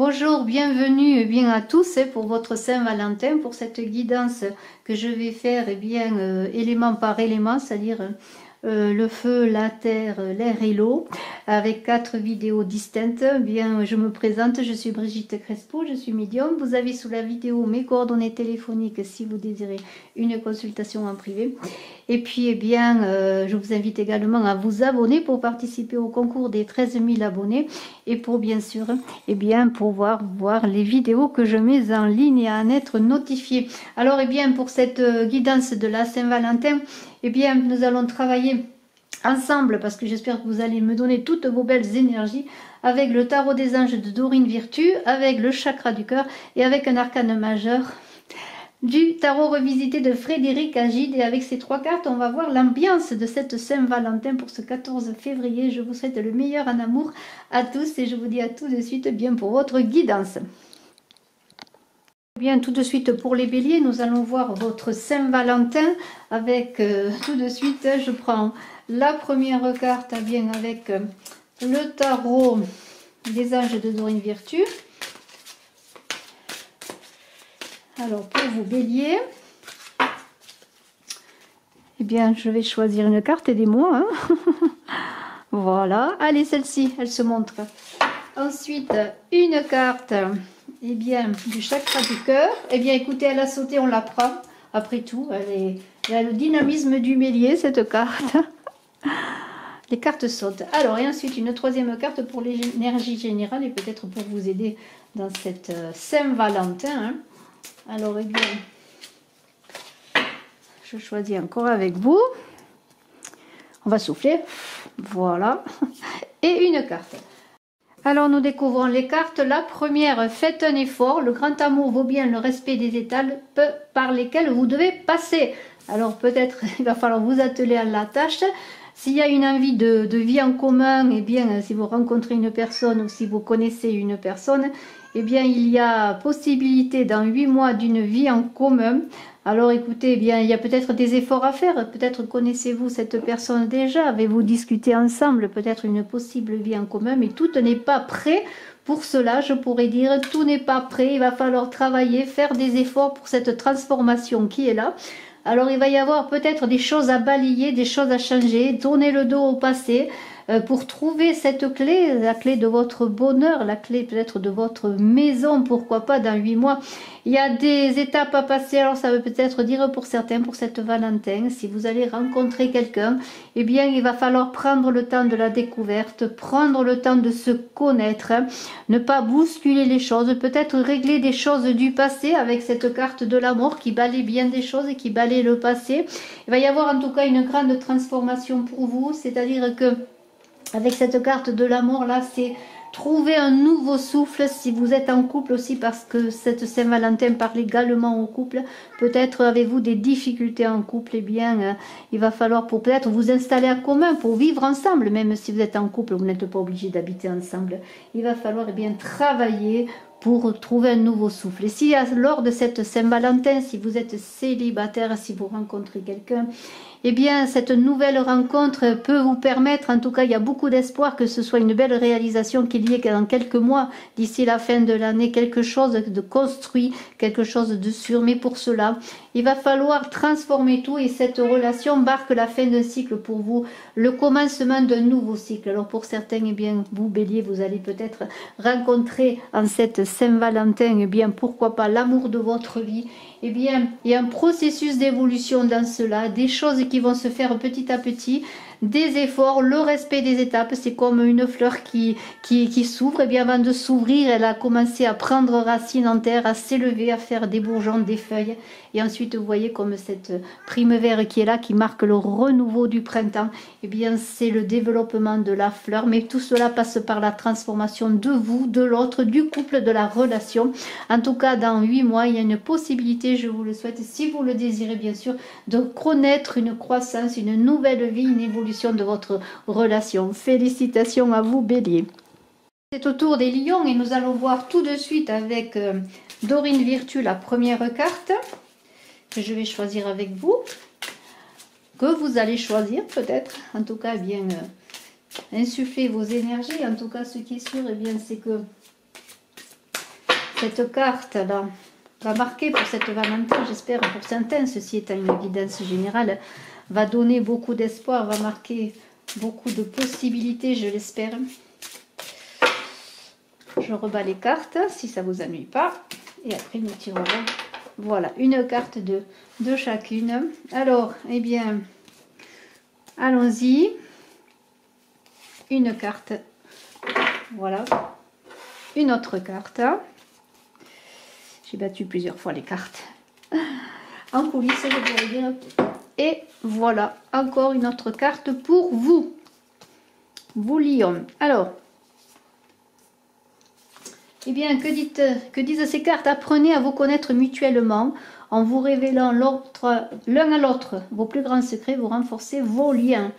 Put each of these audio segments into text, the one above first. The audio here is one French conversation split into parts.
Bonjour, bienvenue à tous pour votre Saint-Valentin, pour cette guidance que je vais faire élément par élément, c'est-à-dire le feu, la terre, l'air et l'eau, avec 4 vidéos distinctes. Je me présente, je suis Brigitte Crespo, je suis médium. Vous avez sous la vidéo mes coordonnées téléphoniques si vous désirez une consultation en privé. Et puis je vous invite également à vous abonner pour participer au concours des 13 000 abonnés et pour bien sûr pouvoir voir les vidéos que je mets en ligne et à en être notifié. Alors pour cette guidance de la Saint-Valentin, nous allons travailler ensemble parce que j'espère que vous allez me donner toutes vos belles énergies avec le tarot des anges de Dorine Virtue, avec le chakra du cœur et avec un arcane majeur du tarot revisité de Frédéric Agide. Et avec ces 3 cartes, on va voir l'ambiance de cette Saint-Valentin pour ce 14 février. Je vous souhaite le meilleur en amour à tous et je vous dis à tout de suite pour votre guidance. Tout de suite pour les béliers, nous allons voir votre Saint-Valentin avec tout de suite, je prends la première carte avec le tarot des anges de Dorine Virtue. Alors pour vous bélier, je vais choisir une carte, aidez-moi. Voilà, allez, celle-ci, elle se montre. Ensuite, une carte du chakra du cœur. Écoutez, elle a sauté, on la prend. Après tout, elle a le dynamisme du bélier, cette carte. Les cartes sautent. Alors, et ensuite, une troisième carte pour l'énergie générale et peut-être pour vous aider dans cette Saint-Valentin. Alors, je choisis encore avec vous. On va souffler. Voilà. Et une carte. Alors, nous découvrons les cartes. La première, faites un effort. Le grand amour vaut bien le respect des étapes par lesquelles vous devez passer. Alors, peut-être, il va falloir vous atteler à la tâche. S'il y a une envie de vie en commun, si vous rencontrez une personne ou si vous connaissez une personne, il y a possibilité dans 8 mois d'une vie en commun. Alors écoutez, il y a peut-être des efforts à faire. Peut-être connaissez-vous cette personne déjà, avez-vous discuté ensemble, peut-être une possible vie en commun, mais tout n'est pas prêt. Pour cela, je pourrais dire, tout n'est pas prêt. Il va falloir travailler, faire des efforts pour cette transformation qui est là. Alors il va y avoir peut-être des choses à balayer, des choses à changer, tourner le dos au passé pour trouver cette clé, la clé de votre bonheur, la clé peut-être de votre maison, pourquoi pas dans 8 mois. Il y a des étapes à passer, alors ça veut peut-être dire pour certains, pour cette Valentin, si vous allez rencontrer quelqu'un, il va falloir prendre le temps de la découverte, prendre le temps de se connaître, ne pas bousculer les choses, peut-être régler des choses du passé avec cette carte de la mort qui balaye bien des choses et qui balaye le passé. Il va y avoir en tout cas une grande transformation pour vous, c'est-à-dire que avec cette carte de la mort là, c'est trouver un nouveau souffle si vous êtes en couple aussi, parce que cette Saint-Valentin parle également au couple. Peut-être avez-vous des difficultés en couple, il va falloir pour peut-être vous installer en commun, pour vivre ensemble, même si vous êtes en couple, vous n'êtes pas obligé d'habiter ensemble. Il va falloir travailler pour trouver un nouveau souffle. Et si lors de cette Saint-Valentin, si vous êtes célibataire, si vous rencontrez quelqu'un, cette nouvelle rencontre peut vous permettre, en tout cas il y a beaucoup d'espoir que ce soit une belle réalisation, qu'il y ait dans quelques mois, d'ici la fin de l'année, quelque chose de construit, quelque chose de sûr. Mais pour cela, il va falloir transformer tout et cette relation marque la fin d'un cycle pour vous, le commencement d'un nouveau cycle. Alors pour certains, vous bélier, vous allez peut-être rencontrer en cette Saint-Valentin, pourquoi pas l'amour de votre vie. Il y a un processus d'évolution dans cela, des choses qui vont se faire petit à petit, des efforts, le respect des étapes. C'est comme une fleur qui s'ouvre, avant de s'ouvrir, elle a commencé à prendre racine en terre, à s'élever, à faire des bourgeons, des feuilles. Et ensuite, vous voyez comme cette prime vert qui est là, qui marque le renouveau du printemps. C'est le développement de la fleur. Mais tout cela passe par la transformation de vous, de l'autre, du couple, de la relation. En tout cas, dans 8 mois, il y a une possibilité, je vous le souhaite, si vous le désirez bien sûr, de connaître une croissance, une nouvelle vie, une évolution de votre relation. Félicitations à vous, bélier. C'est au tour des lions et nous allons voir tout de suite avec Dorine Virtue la première carte que je vais choisir avec vous, que vous allez choisir peut-être, en tout cas insuffler vos énergies. En tout cas, ce qui est sûr, c'est que cette carte-là va marquer pour cette Valentin, j'espère pour certains, ceci étant une guidance générale, va donner beaucoup d'espoir, va marquer beaucoup de possibilités, je l'espère. Je rebats les cartes, si ça ne vous ennuie pas. Et après, nous tirerons. Voilà, une carte de chacune. Alors, eh bien, allons-y. Une carte. Voilà. Une autre carte. J'ai battu plusieurs fois les cartes. En coulisses, je pourrais dire. Et voilà, encore une autre carte pour vous. Vous, Lion. Alors, eh bien, que disent ces cartes? Apprenez à vous connaître mutuellement en vous révélant l'un à l'autre vos plus grands secrets, vous renforcez vos liens.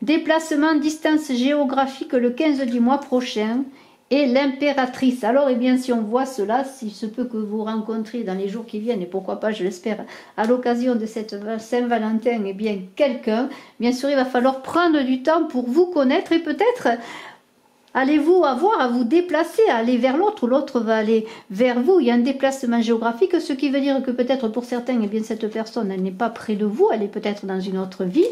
Déplacement, distance géographique le 15 du mois prochain et l'impératrice. Alors, eh bien, si on voit cela, s'il se peut que vous rencontriez dans les jours qui viennent, et pourquoi pas, je l'espère, à l'occasion de cette Saint-Valentin, eh bien, quelqu'un, bien sûr, il va falloir prendre du temps pour vous connaître et peut-être allez-vous avoir à vous déplacer, à aller vers l'autre, ou l'autre va aller vers vous. Il y a un déplacement géographique, ce qui veut dire que peut-être pour certains, eh bien, cette personne, elle n'est pas près de vous, elle est peut-être dans une autre ville,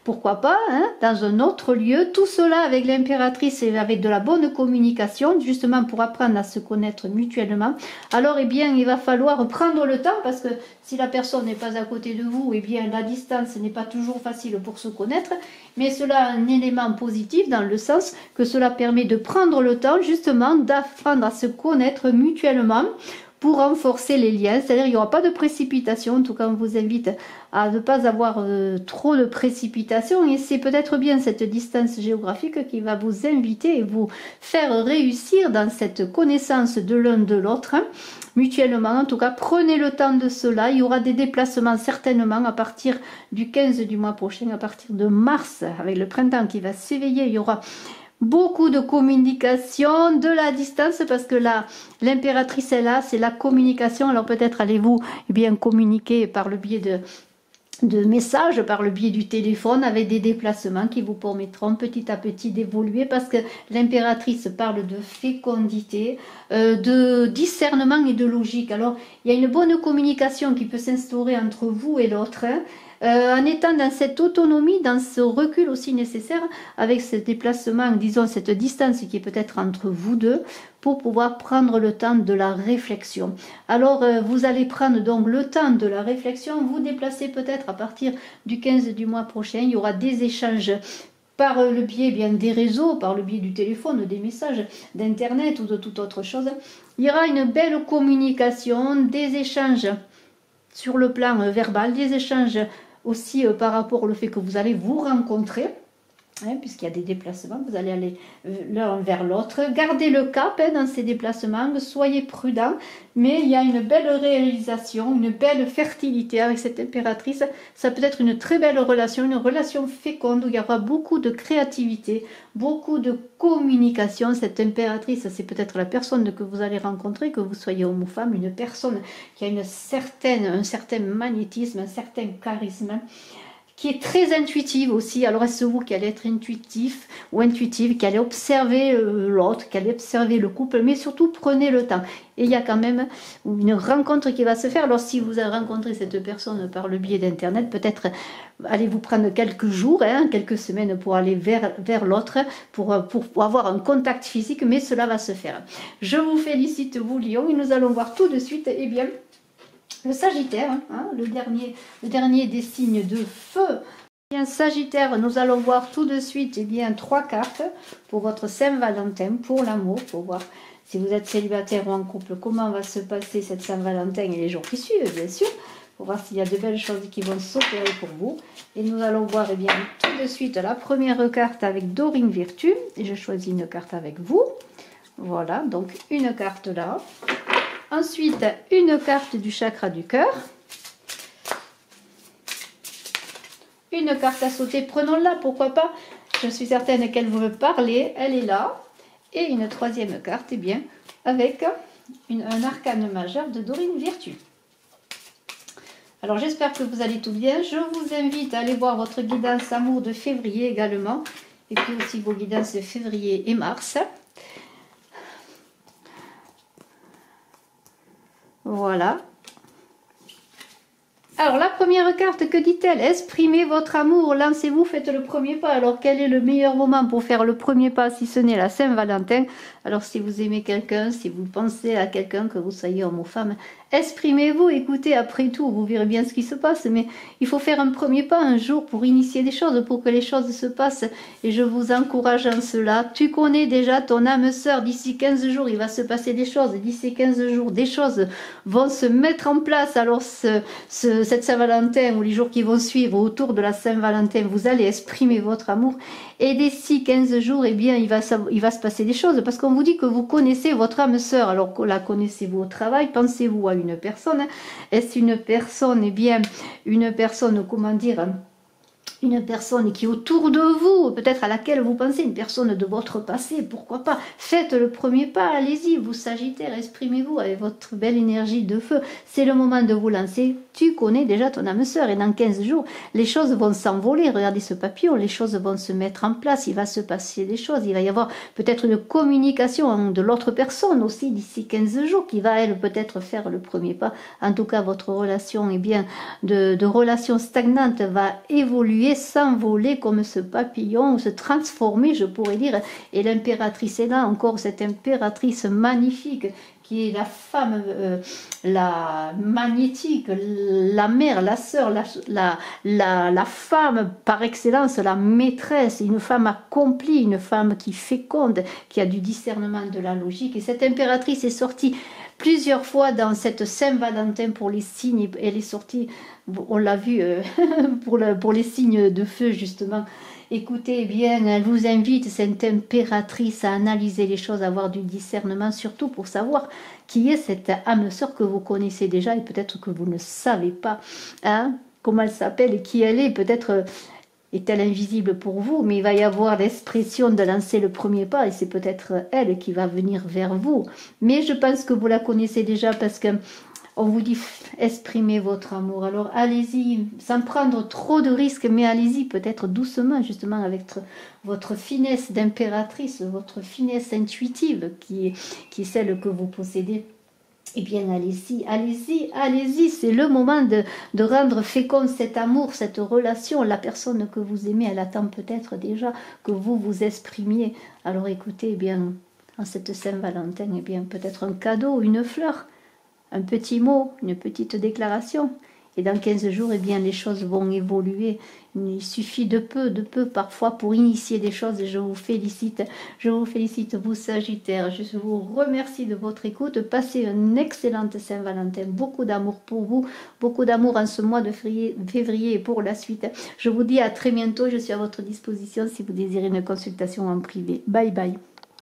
pourquoi pas, hein, dans un autre lieu. Tout cela avec l'impératrice et avec de la bonne communication, justement pour apprendre à se connaître mutuellement. Alors, eh bien, il va falloir prendre le temps, parce que si la personne n'est pas à côté de vous, eh bien, la distance n'est pas toujours facile pour se connaître, mais cela a un élément positif dans le sens que cela permet de prendre le temps justement d'apprendre à se connaître mutuellement pour renforcer les liens, c'est-à-dire il n'y aura pas de précipitation. En tout cas, on vous invite à ne pas avoir trop de précipitation, et c'est peut-être bien cette distance géographique qui va vous inviter et vous faire réussir dans cette connaissance de l'un de l'autre, hein, mutuellement. En tout cas, prenez le temps de cela. Il y aura des déplacements certainement à partir du 15 du mois prochain, à partir de mars, avec le printemps qui va s'éveiller. Il y aura beaucoup de communication, de la distance, parce que là, l'impératrice est là, c'est la communication. Alors peut-être allez-vous bien communiquer par le biais de messages, par le biais du téléphone, avec des déplacements qui vous permettront petit à petit d'évoluer, parce que l'impératrice parle de fécondité, de discernement et de logique. Alors il y a une bonne communication qui peut s'instaurer entre vous et l'autre, hein, en étant dans cette autonomie, dans ce recul aussi nécessaire, avec ce déplacement, disons cette distance qui est peut-être entre vous deux, pour pouvoir prendre le temps de la réflexion. Alors vous allez prendre donc le temps de la réflexion, vous déplacez peut-être à partir du 15 du mois prochain. Il y aura des échanges par le biais bien des réseaux, par le biais du téléphone, des messages, d'internet ou de toute autre chose. Il y aura une belle communication, des échanges sur le plan verbal, des échanges aussi par rapport au fait que vous allez vous rencontrer, hein, puisqu'il y a des déplacements, vous allez aller l'un vers l'autre. Gardez le cap, hein, dans ces déplacements, soyez prudents, mais il y a une belle réalisation, une belle fertilité avec cette impératrice. Ça peut être une très belle relation, une relation féconde où il y aura beaucoup de créativité, beaucoup de communication. Cette impératrice, c'est peut-être la personne que vous allez rencontrer, que vous soyez homme ou femme, une personne qui a un certain magnétisme, un certain charisme, qui est très intuitive aussi. Alors est-ce vous qui allez être intuitif ou intuitive, qui allez observer l'autre, qui allez observer le couple, mais surtout prenez le temps. Et il y a quand même une rencontre qui va se faire. Alors si vous avez rencontré cette personne par le biais d'internet, peut-être allez-vous prendre quelques jours, hein, quelques semaines pour aller vers l'autre, pour avoir un contact physique, mais cela va se faire. Je vous félicite, vous Lion, et nous allons voir tout de suite, eh bien, le Sagittaire, hein, le dernier des signes de feu. Bien, Sagittaire, nous allons voir tout de suite, eh bien, 3 cartes pour votre Saint-Valentin, pour l'amour, pour voir si vous êtes célibataire ou en couple, comment va se passer cette Saint-Valentin et les jours qui suivent, bien sûr, pour voir s'il y a de belles choses qui vont s'opérer pour vous. Et nous allons voir, eh bien, tout de suite la première carte avec Dorine Virtue. Et je choisis une carte avec vous. Voilà, donc une carte là. Ensuite, une carte du chakra du cœur. Une carte à sauter, prenons-la, pourquoi pas. Je suis certaine qu'elle veut parler, elle est là. Et une troisième carte, eh bien, avec un arcane majeur de Dorine Virtue. Alors j'espère que vous allez tout bien. Je vous invite à aller voir votre guidance amour de février également. Et puis aussi vos guidances de février et mars. Voilà. Alors, la première carte, que dit-elle? Exprimez votre amour, lancez-vous, faites le premier pas. Alors, quel est le meilleur moment pour faire le premier pas si ce n'est la Saint-Valentin? Alors, si vous aimez quelqu'un, si vous pensez à quelqu'un, que vous soyez homme ou femme, exprimez-vous, écoutez, après tout, vous verrez bien ce qui se passe. Mais il faut faire un premier pas un jour pour initier des choses, pour que les choses se passent. Et je vous encourage en cela. Tu connais déjà ton âme sœur. D'ici 15 jours, il va se passer des choses. D'ici 15 jours, des choses vont se mettre en place. Alors, cette Saint-Valentin ou les jours qui vont suivre autour de la Saint-Valentin, vous allez exprimer votre amour. Et d'ici 15 jours, eh bien, il va se passer des choses. Parce qu'on vous dit que vous connaissez votre âme sœur. Alors, la connaissez-vous au travail? Pensez-vous à une personne? Est-ce une personne, eh bien, une personne, comment dire, une personne qui est autour de vous, peut-être à laquelle vous pensez, une personne de votre passé, pourquoi pas. Faites le premier pas, allez-y, vous Sagittaire, exprimez-vous avec votre belle énergie de feu. C'est le moment de vous lancer. Tu connais déjà ton âme sœur et dans 15 jours, les choses vont s'envoler. Regardez ce papillon, les choses vont se mettre en place, il va se passer des choses, il va y avoir peut-être une communication de l'autre personne aussi d'ici 15 jours qui va, elle, peut-être faire le premier pas. En tout cas, votre relation, eh bien, de relation stagnante va évoluer, s'envoler comme ce papillon, se transformer, je pourrais dire. Et l'impératrice est là, encore cette impératrice magnifique qui est la femme, la magnétique, la mère, la sœur, la femme par excellence, la maîtresse, une femme accomplie, une femme qui féconde, qui a du discernement, de la logique. Et cette impératrice est sortie plusieurs fois dans cette Saint-Valentin pour les signes. Elle est sortie, on l'a vu, pour les signes de feu justement. Écoutez bien, elle vous invite, cette impératrice, à analyser les choses, à avoir du discernement, surtout pour savoir qui est cette âme sœur que vous connaissez déjà et peut-être que vous ne savez pas comment elle s'appelle et qui elle est. Peut-être est-elle invisible pour vous, mais il va y avoir l'expression de lancer le premier pas et c'est peut-être elle qui va venir vers vous. Mais je pense que vous la connaissez déjà parce que on vous dit exprimez votre amour. Alors allez-y, sans prendre trop de risques, mais allez-y peut-être doucement, justement avec votre finesse d'impératrice, votre finesse intuitive qui est celle que vous possédez. Eh bien, allez-y, allez-y, allez-y. C'est le moment de rendre fécond cet amour, cette relation. La personne que vous aimez, elle attend peut-être déjà que vous vous exprimiez. Alors écoutez, eh bien, en cette Saint-Valentin, eh bien, peut-être un cadeau, une fleur, un petit mot, une petite déclaration. Et dans 15 jours, eh bien, les choses vont évoluer. Il suffit de peu parfois pour initier des choses. Et je vous félicite, vous Sagittaire. Je vous remercie de votre écoute. Passez une excellente Saint-Valentin. Beaucoup d'amour pour vous, beaucoup d'amour en ce mois de février et pour la suite. Je vous dis à très bientôt. Je suis à votre disposition si vous désirez une consultation en privé. Bye bye.